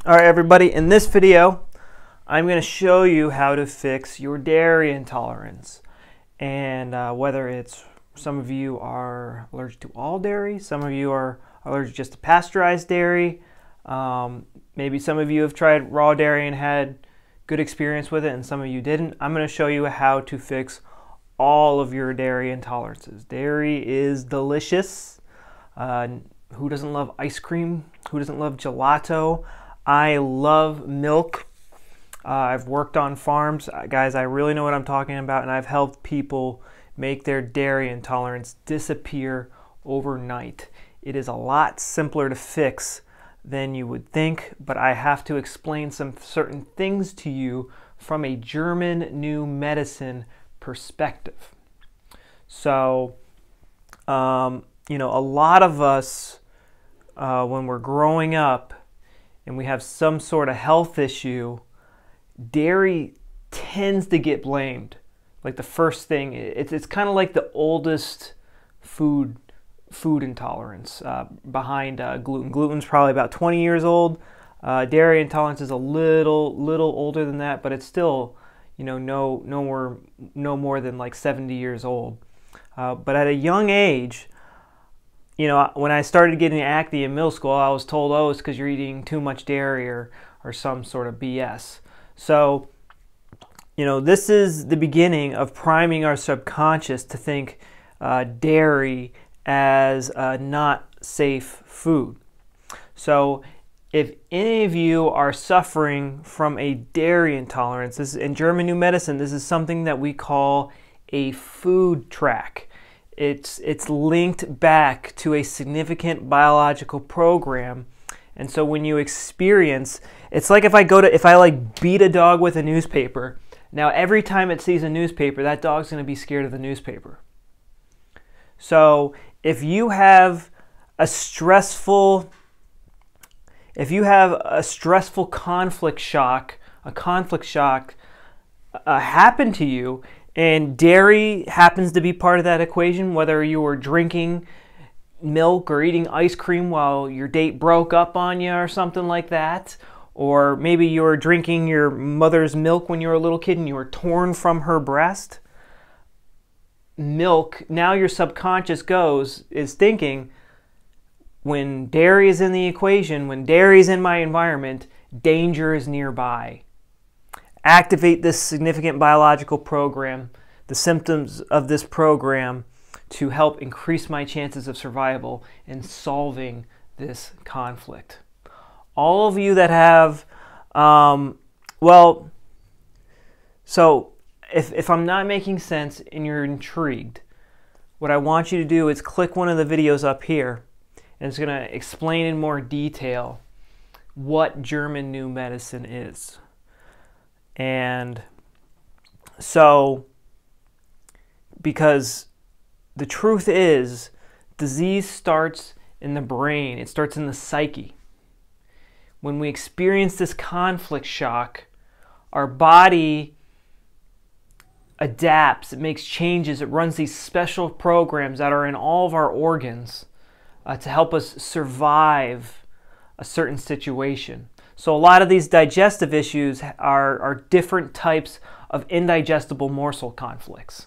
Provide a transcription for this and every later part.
All right, everybody, in this video, I'm going to show you how to fix your dairy intolerance. And whether it's some of you are allergic to all dairy, some of you are allergic just to pasteurized dairy, maybe some of you have tried raw dairy and had good experience with it and some of you didn't. I'm going to show you how to fix all of your dairy intolerances. Dairy is delicious. Who doesn't love ice cream? Who doesn't love gelato? I love milk. I've worked on farms. Guys, I really know what I'm talking about, and I've helped people make their dairy intolerance disappear overnight. It is a lot simpler to fix than you would think, but I have to explain some certain things to you from a German new medicine perspective. So, you know, a lot of us, when we're growing up and we have some sort of health issue, dairy tends to get blamed. Like the first thing, it's kind of like the oldest food intolerance behind gluten. Gluten's probably about 20 years old. Dairy intolerance is a little older than that, but it's still, you know, no more than like 70 years old. But at a young age, you know, when I started getting acne in middle school, I was told, oh, it's because you're eating too much dairy or some sort of BS. So, you know, this is the beginning of priming our subconscious to think dairy as a not safe food. So if any of you are suffering from a dairy intolerance, this is, in German New Medicine, this is something that we call a food track. It's linked back to a significant biological program. And so when you experience, it's like if I like beat a dog with a newspaper. Now every time it sees a newspaper, that dog's going to be scared of the newspaper. So if you have a stressful conflict shock happen to you, and dairy happens to be part of that equation, whether you were drinking milk or eating ice cream while your date broke up on you or something like that, or maybe you were drinking your mother's milk when you were a little kid and you were torn from her breast. Milk, now your subconscious is thinking, when dairy is in the equation, when dairy is in my environment, danger is nearby. Activate this significant biological program, the symptoms of this program, to help increase my chances of survival in solving this conflict. All of you that have, so if I'm not making sense and you're intrigued, what I want you to do is click one of the videos up here, and it's going to explain in more detail what German New Medicine is. And so, because the truth is, disease starts in the brain. It starts in the psyche. When we experience this conflict shock, our body adapts, it makes changes, it runs these special programs that are in all of our organs to help us survive a certain situation. So a lot of these digestive issues are different types of indigestible morsel conflicts.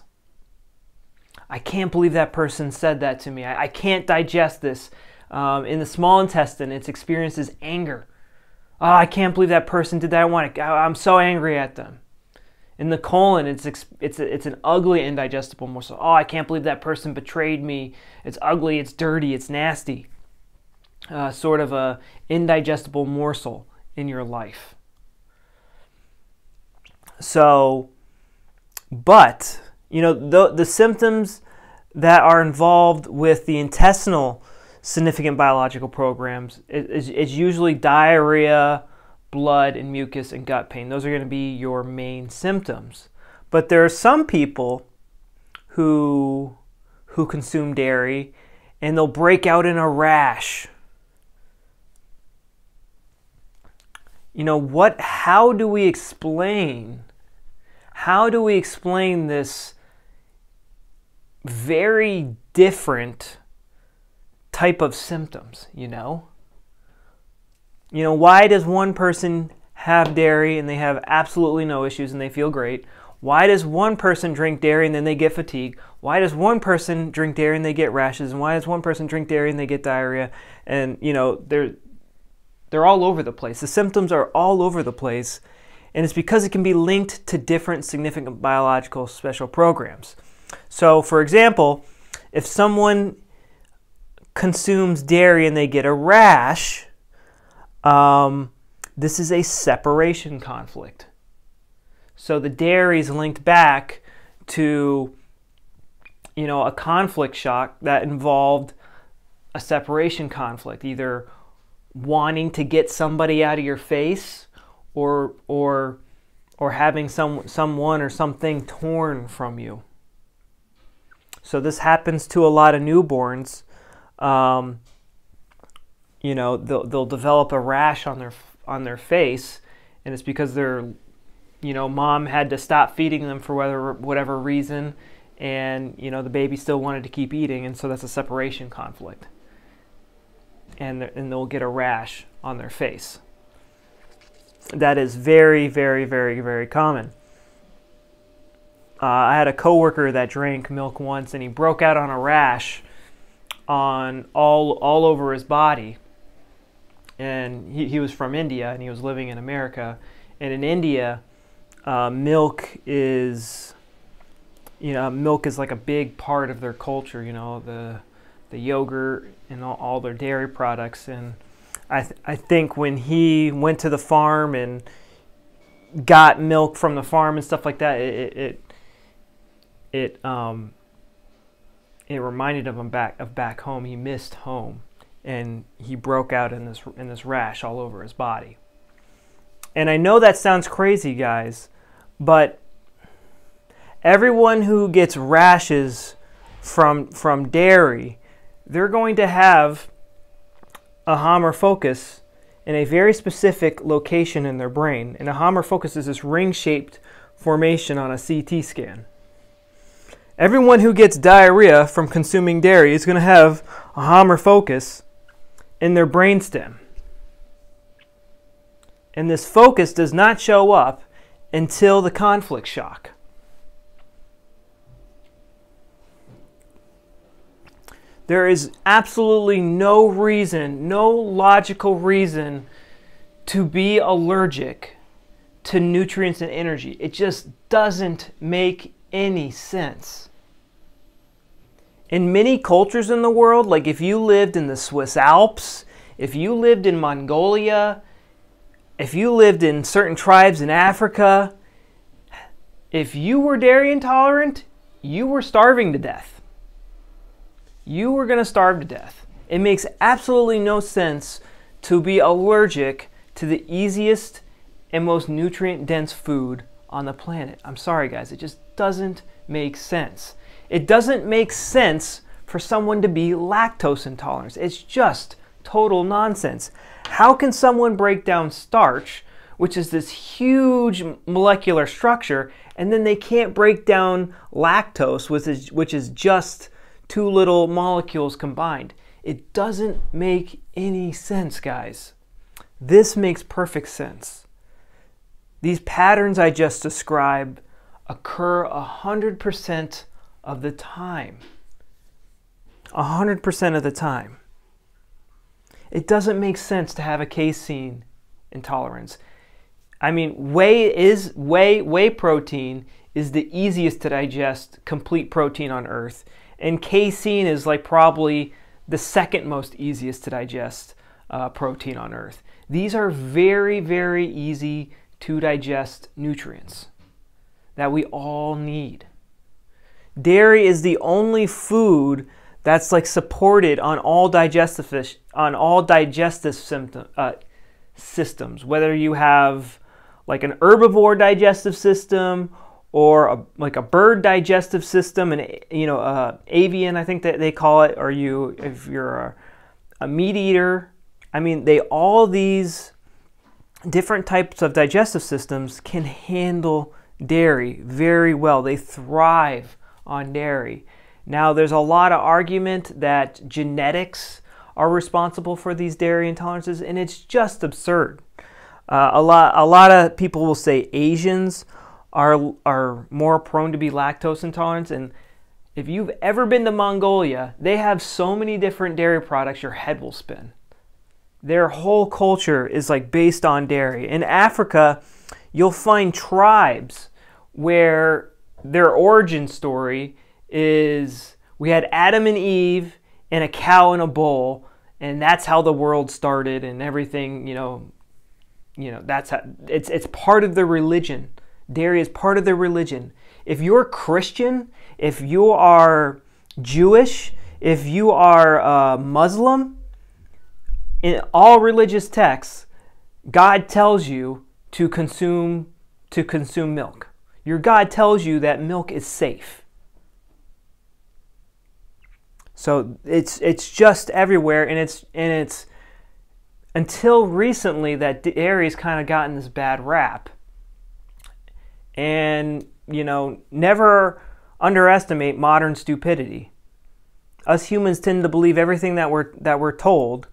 I can't believe that person said that to me. I can't digest this. In the small intestine, it's experienced as anger. Oh, I can't believe that person did that. I'm so angry at them. In the colon, it's an ugly indigestible morsel. Oh, I can't believe that person betrayed me. It's ugly, it's dirty, it's nasty. Sort of a indigestible morsel in your life. So, but, you know, the symptoms that are involved with the intestinal significant biological programs is usually diarrhea, blood and mucus and gut pain. Those are going to be your main symptoms. But there are some people who consume dairy and they'll break out in a rash. You know, how do we explain this very different type of symptoms, you know? You know, why does one person have dairy and they have absolutely no issues and they feel great? Why does one person drink dairy and then they get fatigue? Why does one person drink dairy and they get rashes? And why does one person drink dairy and they get diarrhea? And, you know, they're all over the place. The symptoms are all over the place. And it's because it can be linked to different significant biological special programs. So, for example, if someone consumes dairy and they get a rash, this is a separation conflict. So the dairy is linked back to, you know, a conflict shock that involved a separation conflict, either wanting to get somebody out of your face or having someone or something torn from you. So this happens to a lot of newborns. You know, they'll develop a rash on their face, and it's because mom had to stop feeding them for whatever reason, and you know the baby still wanted to keep eating, and so that's a separation conflict, and they'll get a rash on their face. That is very, very, very, very common. I had a coworker that drank milk once, and he broke out on a rash on all over his body. And he was from India, and he was living in America. And in India, milk is like a big part of their culture. You know, the yogurt and all their dairy products. And I think when he went to the farm and got milk from the farm and stuff like that, it reminded him of back home. He missed home. And he broke out in this rash all over his body. And I know that sounds crazy, guys, but everyone who gets rashes from dairy, they're going to have a Hamer focus in a very specific location in their brain. And a Hamer focus is this ring-shaped formation on a CT scan. Everyone who gets diarrhea from consuming dairy is going to have a Hamer focus in their brainstem. And this focus does not show up until the conflict shock. There is absolutely no reason, no logical reason to be allergic to nutrients and energy. It just doesn't make any sense. In many cultures in the world, like if you lived in the Swiss Alps, if you lived in Mongolia, if you lived in certain tribes in Africa, if you were dairy intolerant, you were starving to death. You were going to starve to death. It makes absolutely no sense to be allergic to the easiest and most nutrient-dense food on the planet. I'm sorry, guys. It just doesn't make sense. It doesn't make sense for someone to be lactose intolerant. It's just total nonsense. How can someone break down starch, which is this huge molecular structure, and then they can't break down lactose, which is just two little molecules combined? It doesn't make any sense, guys. This makes perfect sense. These patterns I just described occur 100% of the time. 100% of the time. It doesn't make sense to have a casein intolerance. I mean, whey protein is the easiest to digest complete protein on earth, and casein is like probably the second most easiest to digest protein on earth. These are very, very easy to digest nutrients that we all need. Dairy is the only food that's like supported on all digestive systems, whether you have like an herbivore digestive system or like a bird digestive system, and avian, I think that they call it, or if you're a meat eater. I mean, all these different types of digestive systems can handle dairy very well. They thrive on dairy. Now, there's a lot of argument that genetics are responsible for these dairy intolerances, and it's just absurd. A lot of people will say Asians are more prone to be lactose intolerant, and if you've ever been to Mongolia, they have so many different dairy products your head will spin. Their whole culture is like based on dairy. In Africa, you'll find tribes where their origin story is we had Adam and Eve and a cow in a bowl, and that's how the world started, and everything, that's how it's part of their religion. Dairy is part of their religion. If you're Christian, if you are Jewish, if you are Muslim, in all religious texts, God tells you to consume milk. Your God tells you that milk is safe. So it's just everywhere, and it's until recently that dairy's kind of gotten this bad rap. And never underestimate modern stupidity. Us humans tend to believe everything that we're told,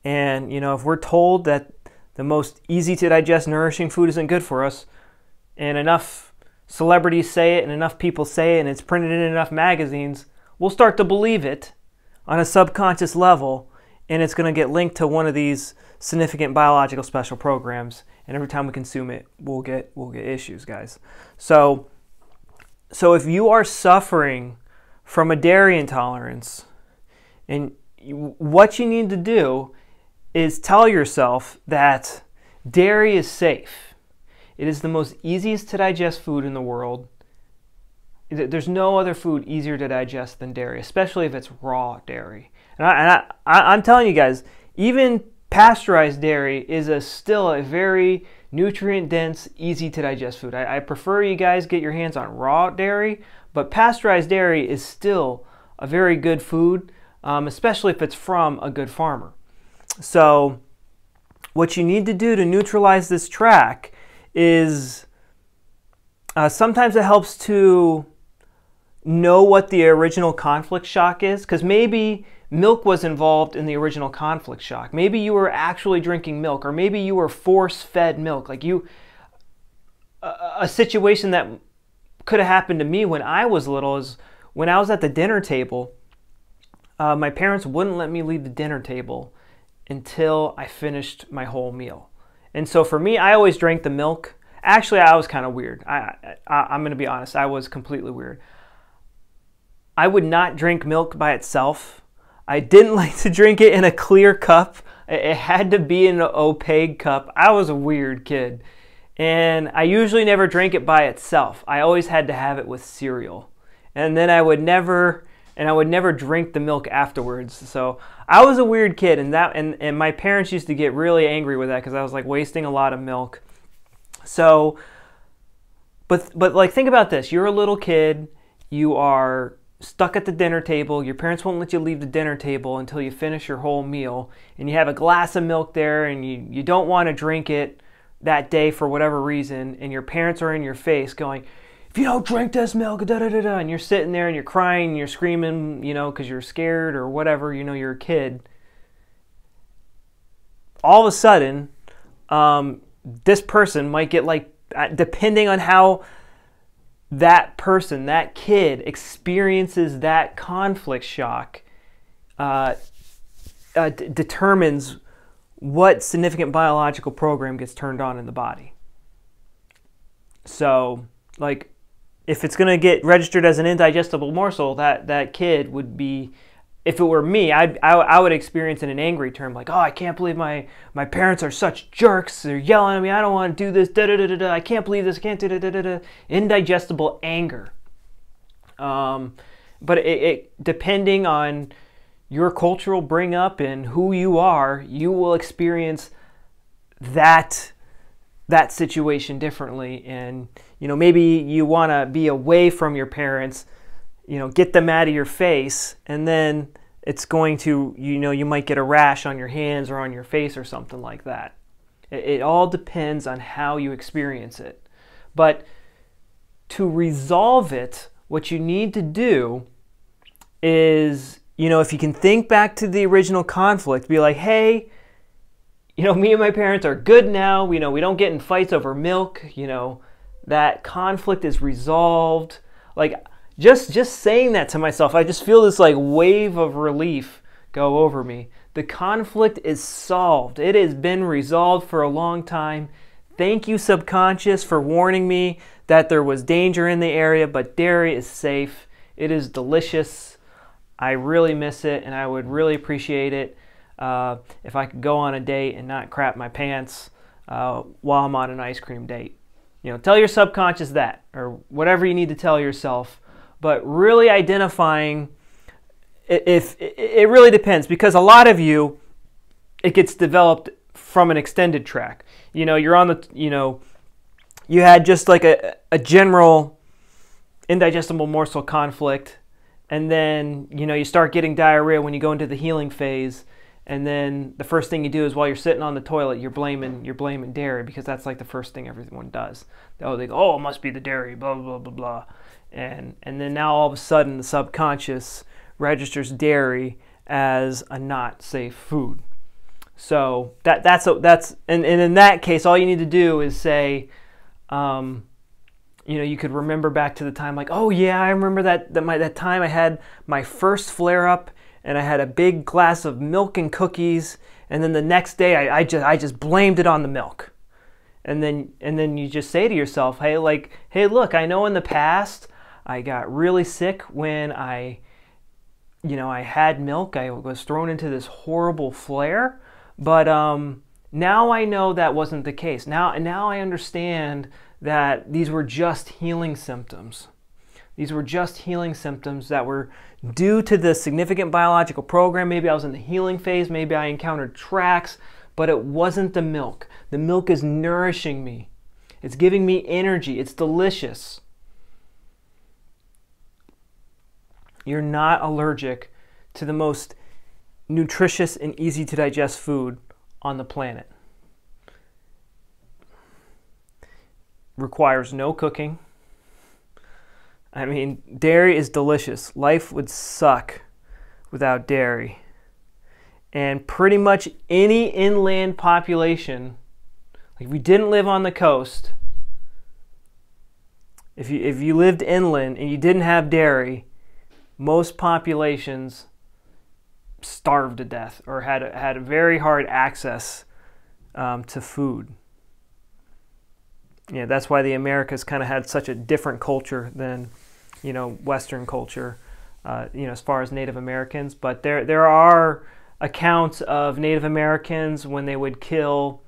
and if we're told that the most easy to digest, nourishing food isn't good for us, and enough celebrities say it, and enough people say it, and it's printed in enough magazines, we'll start to believe it on a subconscious level, and it's going to get linked to one of these significant biological special programs, and every time we consume it, we'll get issues, guys. So if you are suffering from a dairy intolerance, and what you need to do is tell yourself that dairy is safe. It is the most easiest to digest food in the world. There's no other food easier to digest than dairy, especially if it's raw dairy. And I'm telling you guys, even pasteurized dairy is still a very nutrient-dense, easy-to-digest food. I prefer you guys get your hands on raw dairy, but pasteurized dairy is still a very good food, especially if it's from a good farmer. So what you need to do to neutralize this track is sometimes it helps to know what the original conflict shock is, because maybe milk was involved in the original conflict shock. Maybe you were actually drinking milk, or maybe you were force-fed milk. Like a situation that could have happened to me when I was little is when I was at the dinner table, my parents wouldn't let me leave the dinner table until I finished my whole meal. And so for me, I always drank the milk. Actually, I was kind of weird. I'm going to be honest. I was completely weird. I would not drink milk by itself. I didn't like to drink it in a clear cup. It had to be in an opaque cup. I was a weird kid. And I usually never drank it by itself. I always had to have it with cereal. And then I would never drink the milk afterwards. So I was a weird kid, and my parents used to get really angry with that because I was like wasting a lot of milk. So, but like think about this. You're a little kid. You are stuck at the dinner table. Your parents won't let you leave the dinner table until you finish your whole meal, and you have a glass of milk there, and you don't want to drink it that day for whatever reason, and your parents are in your face going, if you don't drink this milk, da da da da, and you're sitting there and you're crying and you're screaming, because you're scared or whatever, you're a kid. All of a sudden, this person might get depending on how that person, that kid, experiences that conflict shock, determines what significant biological program gets turned on in the body. So, if it's going to get registered as an indigestible morsel, that kid would be, if it were me, I would experience in an angry term, like, oh, I can't believe my parents are such jerks. They're yelling at me. I don't want to do this. Da da da da da. I can't believe this. I can't do da da da da. Indigestible anger. But it depending on your cultural bring up and who you are, you will experience that situation differently. And maybe you want to be away from your parents, get them out of your face, and then it's going to, you might get a rash on your hands or on your face or something like that. It all depends on how you experience it. But to resolve it, what you need to do is you know, if you can think back to the original conflict, be like, hey, you know, me and my parents are good now. You know, we don't get in fights over milk. You know, that conflict is resolved. Like, just saying that to myself, I just feel this like wave of relief go over me. The conflict is solved. It has been resolved for a long time. Thank you, subconscious, for warning me that there was danger in the area, but dairy is safe. It is delicious. I really miss it, and I would really appreciate it if I could go on a date and not crap my pants while I'm on an ice cream date. You know, tell your subconscious that, or whatever you need to tell yourself, but really identifying, if it really depends, because a lot of you, it gets developed from an extended track. You know, you're on the, you know, you had just like a general indigestible morsel conflict, and then, you know, you start getting diarrhea when you go into the healing phase, and then the first thing you do is while you're sitting on the toilet, you're blaming dairy, because that's like the first thing everyone does. Oh, they go, oh, it must be the dairy, blah, blah, blah, blah. And then now all of a sudden the subconscious registers dairy as a not safe food. So that's and in that case, all you need to do is say, you know, you could remember back to the time like, oh yeah, I remember that time I had my first flare up and I had a big glass of milk and cookies, and then the next day I just blamed it on the milk. And then you just say to yourself, hey, look, I know in the past I got really sick when I had milk. I was thrown into this horrible flare, but now I know that wasn't the case. Now I understand that these were just healing symptoms. These were just healing symptoms that were due to the significant biological program. Maybe I was in the healing phase, maybe I encountered tracks, but it wasn't the milk. The milk is nourishing me. It's giving me energy. It's delicious. You're not allergic to the most nutritious and easy to digest food on the planet. Requires no cooking. I mean, dairy is delicious. Life would suck without dairy. And pretty much any inland population, like if we didn't live on the coast, if you lived inland and you didn't have dairy, most populations starved to death or had a very hard access to food. Yeah, that's why the Americas kind of had such a different culture than, you know, Western culture, you know, as far as Native Americans. But there are accounts of Native Americans when they would kill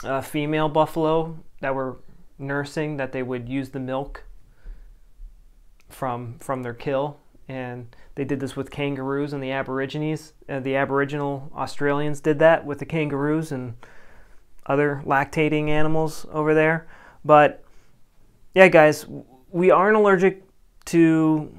a female buffalo that were nursing, that they would use the milk from their kill. And they did this with kangaroos and the Aborigines. The Aboriginal Australians did that with the kangaroos and other lactating animals over there. But yeah, guys, we aren't allergic to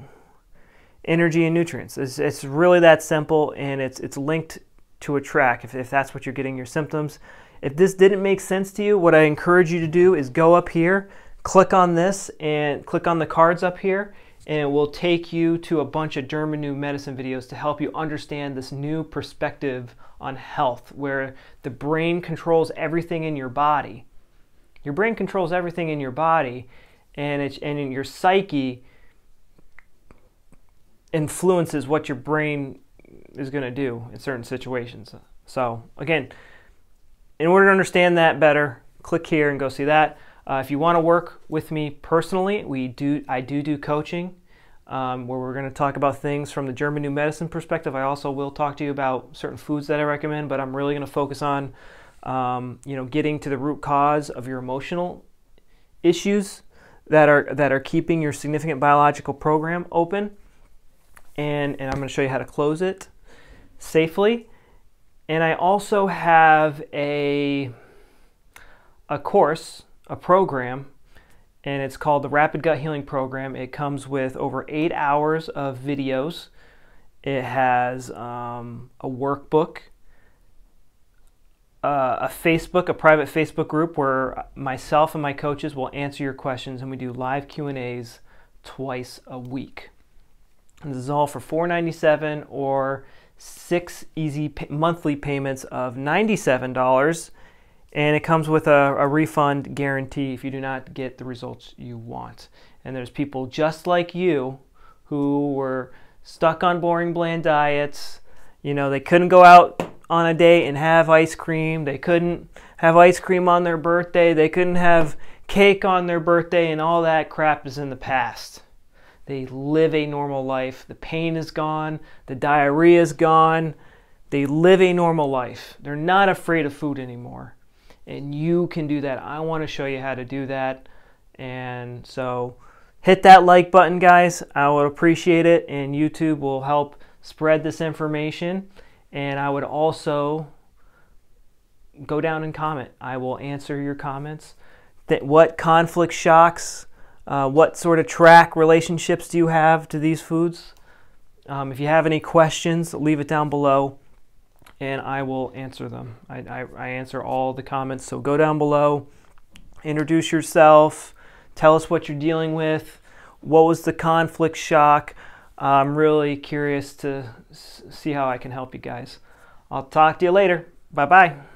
energy and nutrients. It's really that simple, and it's linked to a track if that's what you're getting your symptoms. If this didn't make sense to you, what I encourage you to do is go up here, click on this, and click on the cards up here, and it will take you to a bunch of German New Medicine videos to help you understand this new perspective on health, where the brain controls everything in your body. Your brain controls everything in your body, and in your psyche influences what your brain is going to do in certain situations. So again, in order to understand that better, click here and go see that. If you want to work with me personally, I do coaching, where we're going to talk about things from the German New Medicine perspective. I also will talk to you about certain foods that I recommend, but I'm really going to focus on you know, getting to the root cause of your emotional issues that are keeping your significant biological program open, and I'm going to show you how to close it safely. And I also have a course, a program, and it's called the Rapid Gut Healing Program. It comes with over 8 hours of videos. It has a workbook, a private Facebook group where myself and my coaches will answer your questions, and we do live Q&As twice a week. This is all for $4.97 or 6 easy monthly payments of $97. And it comes with a refund guarantee if you do not get the results you want. And there's people just like you who were stuck on boring, bland diets. You know, they couldn't go out on a date and have ice cream. They couldn't have ice cream on their birthday. They couldn't have cake on their birthday, and all that crap is in the past. They live a normal life. The pain is gone. The diarrhea is gone. They live a normal life. They're not afraid of food anymore. And you can do that. I want to show you how to do that. And so hit that like button, guys. I would appreciate it. And YouTube will help spread this information. And I would also go down and comment. I will answer your comments. What conflict shocks, what sort of track relationships do you have to these foods? If you have any questions, leave it down below and I will answer them. I answer all the comments, so go down below, introduce yourself, tell us what you're dealing with, what was the conflict shock. I'm really curious to see how I can help you guys. I'll talk to you later. Bye-bye.